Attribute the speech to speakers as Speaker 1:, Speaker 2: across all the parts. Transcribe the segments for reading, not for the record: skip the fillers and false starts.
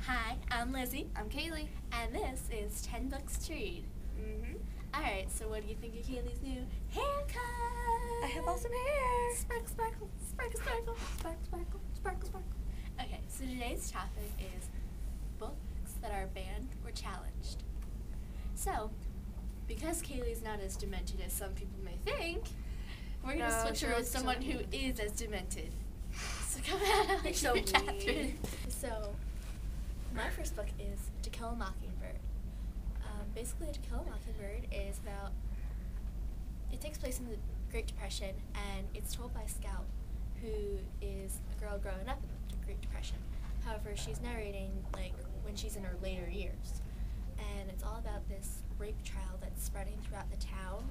Speaker 1: Hi, I'm Lizzy,
Speaker 2: I'm Kaylee.
Speaker 1: and this is 10 Books to Read.
Speaker 2: Mm-hmm.
Speaker 1: Alright, so what do you think of Kaylee's new haircut?
Speaker 2: I have awesome hair.
Speaker 1: Sparkle, sparkle, sparkle, sparkle, sparkle, sparkle, sparkle, sparkle. Okay, so today's topic is books that are banned or challenged. So, because Kaylee's not as demented as some people may think, we're going to switch her with someone who is as demented. So come on,
Speaker 2: You're so
Speaker 1: Catherine. So, my first book is To Kill a Mockingbird. Basically, To Kill a Mockingbird is about, it takes place in the Great Depression, and it's told by Scout, who is a girl growing up in the Great Depression. However, she's narrating, like, when she's in her later years. And it's all about this rape trial that's spreading throughout the town,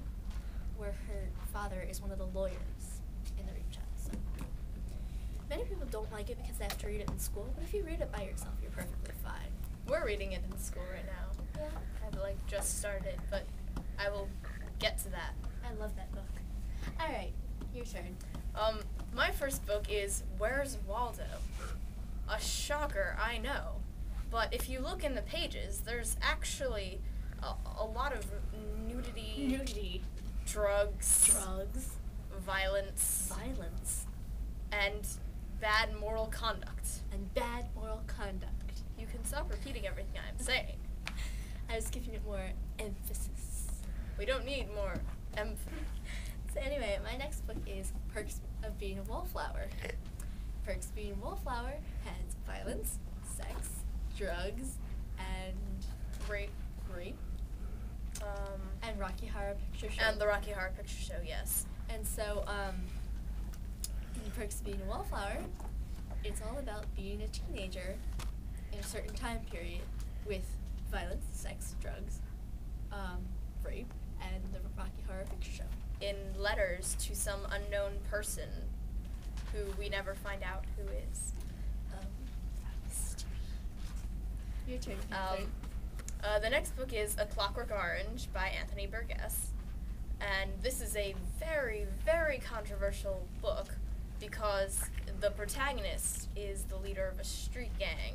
Speaker 1: where her father is one of the lawyers in the rape trial. So, many people don't like it because they have to read it in school, but if you read it by yourself, you're perfectly fine.
Speaker 2: We're reading it in school right now.
Speaker 1: Yeah.
Speaker 2: I've just started, but I will get to that.
Speaker 1: I love that book. Alright, your turn.
Speaker 2: My first book is Where's Waldo? A shocker, I know. But if you look in the pages, there's actually a lot of nudity, drugs, violence, and bad moral conduct. You can stop repeating everything I'm saying.
Speaker 1: I was giving it more emphasis.
Speaker 2: We don't need more emphasis.
Speaker 1: So anyway, my next book is Perks of Being a Wallflower. Perks of Being a Wallflower has violence, sex, drugs, and
Speaker 2: Rape.
Speaker 1: and Rocky Horror Picture Show.
Speaker 2: And the Rocky Horror Picture Show, yes.
Speaker 1: And so, in Perks of Being a Wallflower, it's all about being a teenager in a certain time period with violence, sex, drugs, rape, and the Rocky Horror Picture Show.
Speaker 2: In letters to some unknown person who we never find out who is.
Speaker 1: Mystery. Your turn.
Speaker 2: The next book is A Clockwork Orange by Anthony Burgess. And this is a very, very controversial book because the protagonist is the leader of a street gang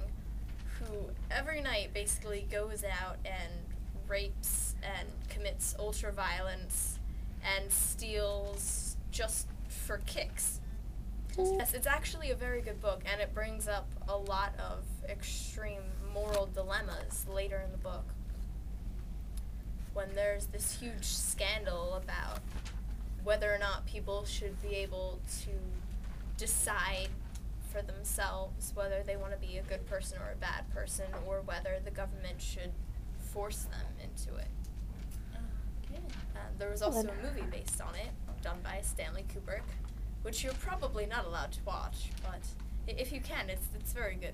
Speaker 2: who every night basically goes out and rapes and commits ultra-violence and steals just for kicks. Yes, it's actually a very good book, and it brings up a lot of extreme moral dilemmas later in the book. When there's this huge scandal about whether or not people should be able to decide for themselves whether they want to be a good person or a bad person, or whether the government should force them into it.
Speaker 1: Okay.
Speaker 2: There was also a movie based on it, done by Stanley Kubrick, which you're probably not allowed to watch, but if you can, it's very good.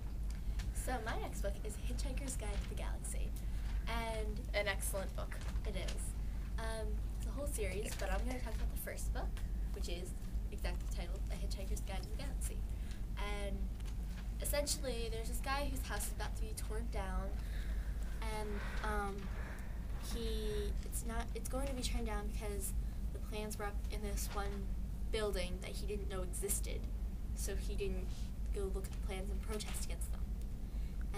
Speaker 1: So my next book is Hitchhiker's Guide to the Galaxy, and
Speaker 2: An excellent book.
Speaker 1: it is. It's a whole series, but I'm going to talk about the first book, which is exactly titled A Hitchhiker's Guide to the Galaxy. And essentially, there's this guy whose house is about to be torn down, and it's going to be torn down because the plans were up in this one building that he didn't know existed, so he didn't go look at the plans and protest against them.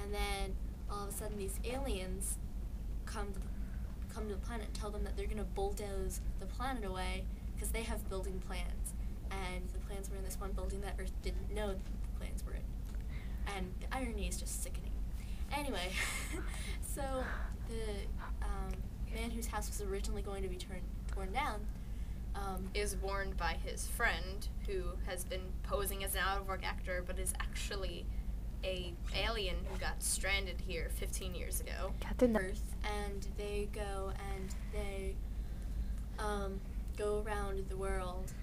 Speaker 1: And then all of a sudden, these aliens come to the planet and tell them that they're going to bulldoze the planet away because they have building plans, and the plans were in this one building that Earth didn't know the plans were in. And the irony is just sickening. Anyway, so the man whose house was originally going to be torn down
Speaker 2: Is warned by his friend, who has been posing as an out-of-work actor, but is actually a alien who got stranded here 15 years ago.
Speaker 1: Earth, and they go around the world,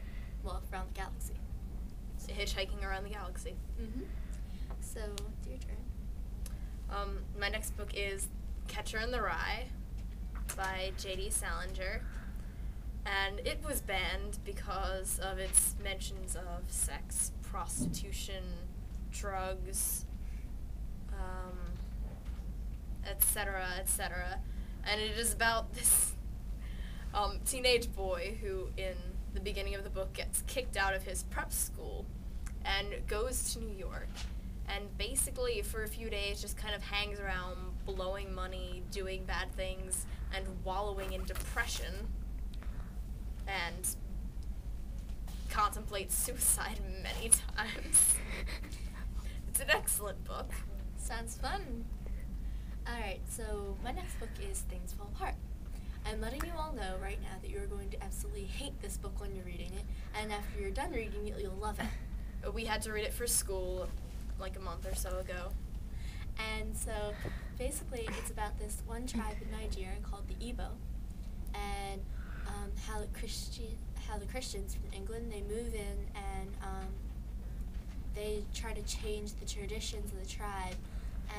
Speaker 1: well, around the galaxy.
Speaker 2: Hitchhiking around the galaxy.
Speaker 1: Mm-hmm. So, it's your turn.
Speaker 2: My next book is Catcher in the Rye by J.D. Salinger. And it was banned because of its mentions of sex, prostitution, drugs, etc., etc. And it is about this teenage boy who, in the beginning of the book, gets kicked out of his prep school and goes to New York and basically for a few days just kind of hangs around blowing money, doing bad things, and wallowing in depression, and contemplates suicide many times. It's an excellent book.
Speaker 1: Sounds fun. Alright, so my next book is Things Fall Apart. I'm letting you all know right now that you're going to absolutely hate this book when you're reading it, and after you're done reading it, you'll love it.
Speaker 2: We had to read it for school like a month or so ago.
Speaker 1: And so basically it's about this one tribe in Nigeria called the Igbo, and how the Christians from England, they move in and they try to change the traditions of the tribe,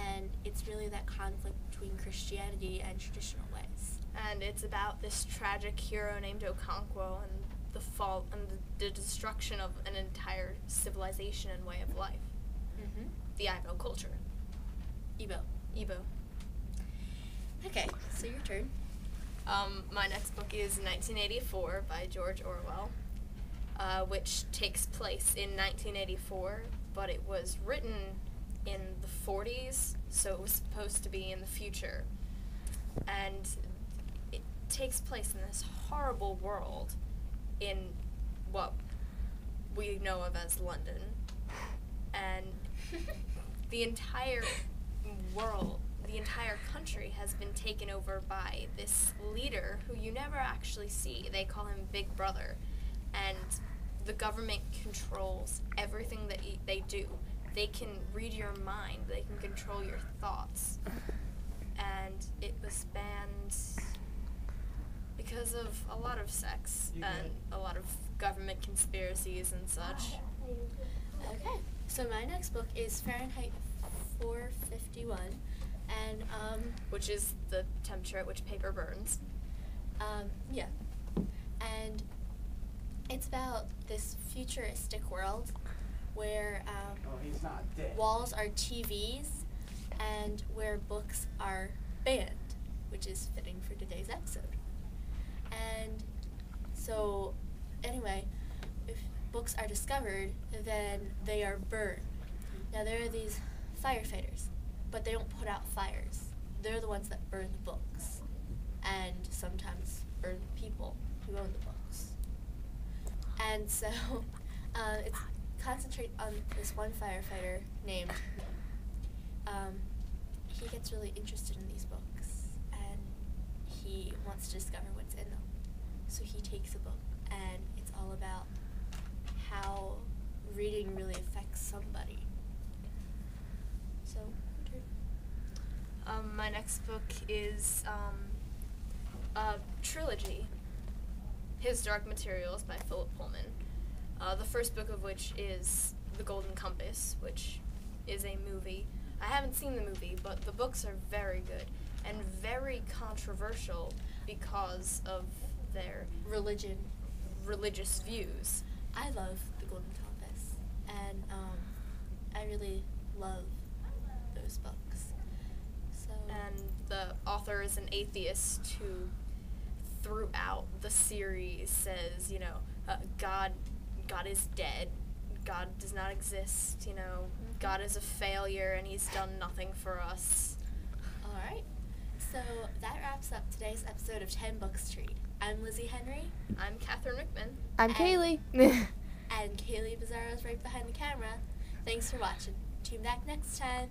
Speaker 1: and it's really that conflict between Christianity and traditional ways.
Speaker 2: And it's about this tragic hero named Okonkwo and the fall and the destruction of an entire civilization and way of life.
Speaker 1: Mm-hmm.
Speaker 2: The Igbo culture.
Speaker 1: Igbo. Okay, so your turn.
Speaker 2: My next book is 1984 by George Orwell, which takes place in 1984, but it was written in the 40s, so it was supposed to be in the future. And it takes place in this horrible world in what we know of as London. And the entire world, the entire country has been taken over by this leader who you never actually see. They call him Big Brother. And the government controls everything that they do. They can read your mind. They can control your thoughts. And it was banned because of a lot of sex and a lot of government conspiracies and such.
Speaker 1: Okay, so my next book is Fahrenheit 451, and
Speaker 2: which is the temperature at which paper burns.
Speaker 1: Yeah, and it's about this futuristic world where
Speaker 3: he's not dead.
Speaker 1: walls are TVs and where books are banned, which is fitting for today's episode. And so, anyway, if books are discovered, then they are burned. Now, there are these firefighters, but they don't put out fires. They're the ones that burn the books, and sometimes burn the people who own the books. And so, it's concentrate on this one firefighter named, he gets really interested in these books, and he wants to discover what's in them. So he takes a book, and it's all about how reading really affects somebody. So,
Speaker 2: My next book is a trilogy, His Dark Materials by Philip Pullman. The first book of which is The Golden Compass, which is a movie. I haven't seen the movie, but the books are very good and very controversial because of their religious views.
Speaker 1: I love The Golden Compass, and I really love those books. So.
Speaker 2: And the author is an atheist who, throughout the series, says, God is dead. God does not exist. God is a failure, and he's done nothing for us.
Speaker 1: All right. So that wraps up today's episode of 10 Books to Read. I'm Lizzie Henry.
Speaker 2: I'm Catherine Rickman.
Speaker 4: I'm Kaylee.
Speaker 1: And Kaylee Bizarro is right behind the camera. Thanks for watching. Tune back next time.